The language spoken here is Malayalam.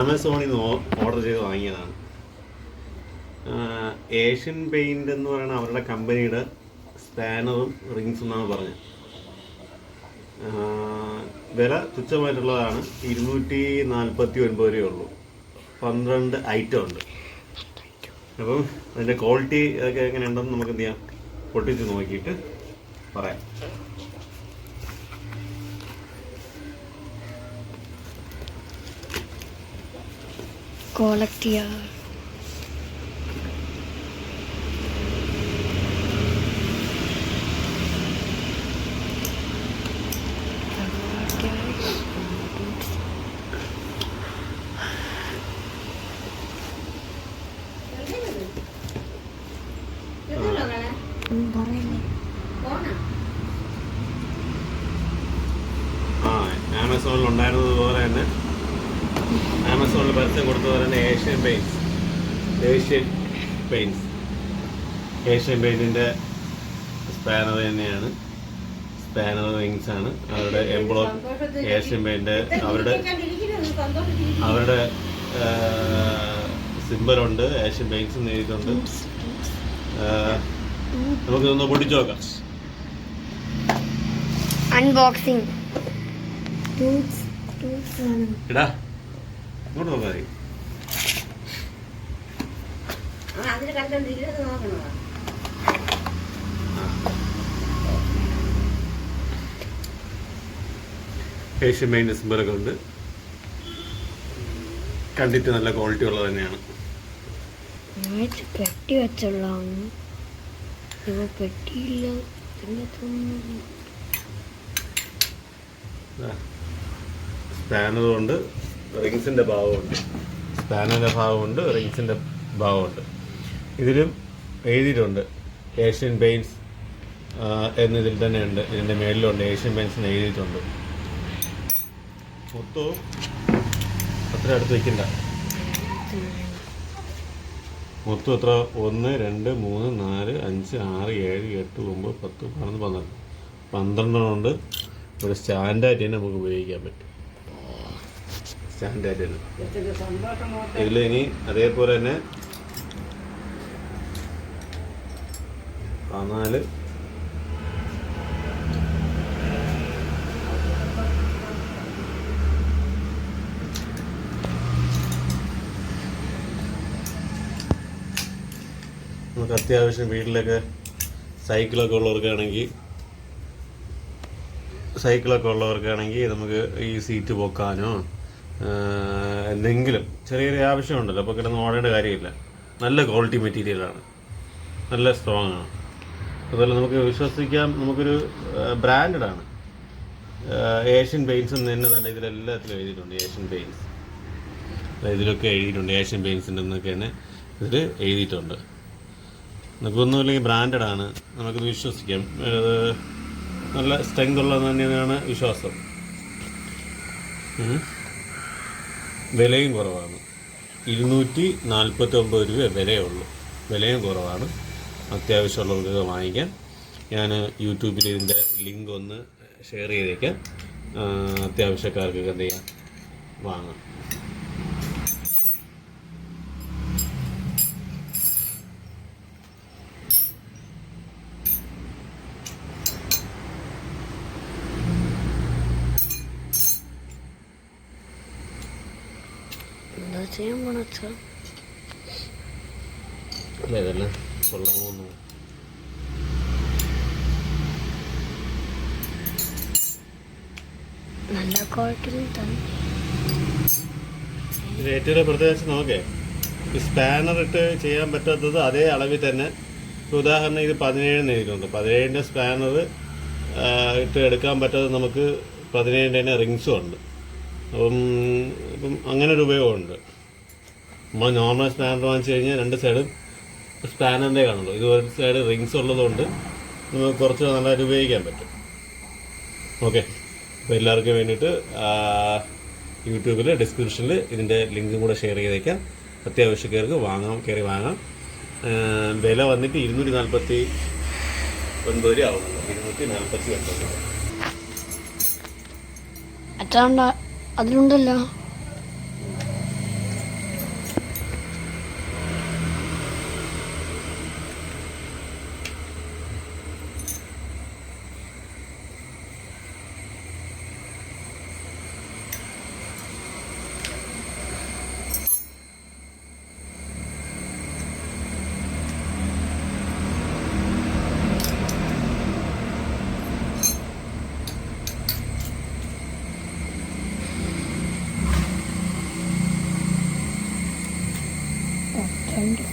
ആമസോണിൽ നിന്ന് ഓർഡർ ചെയ്ത് വാങ്ങിയതാണ്. ഏഷ്യൻ പെയിൻ്റ് എന്ന് പറയുന്ന അവരുടെ കമ്പനിയുടെ സ്പാനറും റിങ്സും എന്നാണ് പറഞ്ഞത്. വില തുച്ഛമായിട്ടുള്ളതാണ്. 249 രൂപയേ ഉള്ളൂ. 12 ഐറ്റം ഉണ്ട്. അപ്പം അതിൻ്റെ ക്വാളിറ്റി അതൊക്കെ എങ്ങനെയുണ്ടെന്ന് നമുക്ക് എന്ത് ചെയ്യാം, പൊട്ടിച്ച് നോക്കിയിട്ട് പറയാം. ക്വാളിറ്റിയാ ആമസോണിൽ ഉണ്ടായിരുന്നതുപോലെ തന്നെ ആമസോണിൽ പരസ്യം കൊടുത്തതുപോലെ തന്നെ ഏഷ്യൻ പെയിൻറ്റിൻ്റെ സ്പാനർ തന്നെയാണ്. സ്പാനർ റിങ്സ് ആണ്. അവരുടെ എംബ്ലോം ഏഷ്യൻ പെയിൻറ്റ്, അവരുടെ സിമ്പലുണ്ട്. ഏഷ്യൻ പെയിൻറ്റ്സ് എഴുതിയിട്ടുണ്ട്. നമുക്കിതൊന്ന് പൊടിച്ചു നോക്കാം. അൺബോക്സിംഗ് ഇടാ ഇങ്ങോട്ട് നോക്കാം. ഏഷ്യൻ പെയിന്റ് സിമ്പലൊക്കെ ഉണ്ട്. കണ്ടിട്ട് നല്ല ക്വാളിറ്റി ഉള്ളത് തന്നെയാണ്. പെട്ടി വെച്ചുള്ളതാണ്. പെട്ടിയില്ല. സ്പാനറും ഉണ്ട്, റിങ്സിൻ്റെ ഭാഗമുണ്ട്. സ്പാനറിൻ്റെ ഭാഗമുണ്ട്, റിങ്സിൻ്റെ ഭാഗമുണ്ട്. ഇതിലും എഴുതിയിട്ടുണ്ട് ഏഷ്യൻ പെയിൻറ്റ്സ് എന്നതിൽ തന്നെ ഉണ്ട്. ഇതിൻ്റെ മേളിലുണ്ട് ഏഷ്യൻ പെയിൻറ്റ്സ് എന്ന് എഴുതിയിട്ടുണ്ട്. മൊത്തവും അത്ര അടുത്ത് വയ്ക്കണ്ട. മൊത്തം എത്ര? 1 2 3 4 5 6 7 8 9 10 11 12 ഉണ്ട്. ഒരു സ്റ്റാൻഡായിട്ട് തന്നെ നമുക്ക് ഉപയോഗിക്കാൻ പറ്റും. സ്റ്റാൻഡായിട്ട് തന്നെ ഇതിൽ ഇനി അതേപോലെ തന്നെ 14 നമുക്ക് അത്യാവശ്യം വീട്ടിലൊക്കെ സൈക്കിളൊക്കെ ഉള്ളവർക്കാണെങ്കിൽ നമുക്ക് ഈ സീറ്റ് പൊക്കാനോ എന്തെങ്കിലും ചെറിയൊരു ആവശ്യമുണ്ടല്ലോ, അപ്പോൾ കിടന്ന് ഓടേണ്ട കാര്യമില്ല. നല്ല ക്വാളിറ്റി മെറ്റീരിയലാണ്, നല്ല സ്ട്രോങ് ആണ്. അതുപോലെ നമുക്ക് വിശ്വസിക്കാം. നമുക്കൊരു ബ്രാൻഡാണ്. ഏഷ്യൻ പെയിൻറ്റ്സ് എന്ന് തന്നെ ഇതിലെല്ലാത്തിലും എഴുതിയിട്ടുണ്ട്. ഏഷ്യൻ പെയിൻറ്റ്സ് ഇതിലൊക്കെ എഴുതിയിട്ടുണ്ട്. ഏഷ്യൻ പെയിൻറ്റ്സിൻ്റെ എന്നൊക്കെ തന്നെ ഇതിൽ എഴുതിയിട്ടുണ്ട്. നമുക്കൊന്നുമില്ലെങ്കിൽ ബ്രാൻഡാണ്, നമുക്കിത് വിശ്വസിക്കാം. നല്ല സ്ട്രെങ്ത് ഉള്ളത് തന്നെയാണ് വിശ്വാസം. വിലയും കുറവാണ്. 249 രൂപ വിലയുള്ളൂ. വിലയും കുറവാണ്. അത്യാവശ്യമുള്ളവർക്കൊക്കെ വാങ്ങിക്കാം. ഞാൻ യൂട്യൂബിൽ ഇതിൻ്റെ ലിങ്ക് ഒന്ന് ഷെയർ ചെയ്തേക്കാം. അത്യാവശ്യക്കാർക്കൊക്കെ എന്ത് ചെയ്യാം, വാങ്ങാം. എന്താ ചെയ്യാൻ പോണച്ച? അല്ല ഇതെല്ലാം കൊള്ളാമോ? നല്ല ക്വാളിറ്റിയിൽ തന്നെ. ഇത് ഏറ്റവും പ്രത്യേകിച്ച് നോക്കേ, ഈ സ്പാനർ ഇട്ട് ചെയ്യാൻ പറ്റാത്തത് അതേ അളവിൽ തന്നെ. ഉദാഹരണം ഇത് 17 എഴുതിയിട്ടുണ്ട്. 17 സ്പാനർ ഇട്ട് എടുക്കാൻ പറ്റാത്തത് നമുക്ക് 17 തന്നെ റിങ്സും ഉണ്ട്. അപ്പം അങ്ങനെ ഒരു ഉപയോഗമുണ്ട്. നമ്മൾ നോർമൽ സ്പാനർ വാങ്ങിച്ചു കഴിഞ്ഞാൽ 2 സൈഡും സ്പാനറിൻ്റെ കാണുള്ളൂ. ഇത് ഒരു സൈഡ് റിങ്സ് ഉള്ളതുകൊണ്ട് നമുക്ക് കുറച്ച് നല്ലതായിട്ട് ഉപയോഗിക്കാൻ പറ്റും. ഓക്കെ, അപ്പോൾ എല്ലാവർക്കും വേണ്ടിയിട്ട് യൂട്യൂബിൽ ഡിസ്ക്രിപ്ഷനിൽ ഇതിൻ്റെ ലിങ്കും കൂടെ ഷെയർ ചെയ്തേക്കാം. അത്യാവശ്യക്കാർക്ക് കയറി വാങ്ങാം. വില വന്നിട്ട് 249 രൂപ ആവുന്നുണ്ട്. 249 രൂപ. അതിലുണ്ടല്ലോ രണ്ട്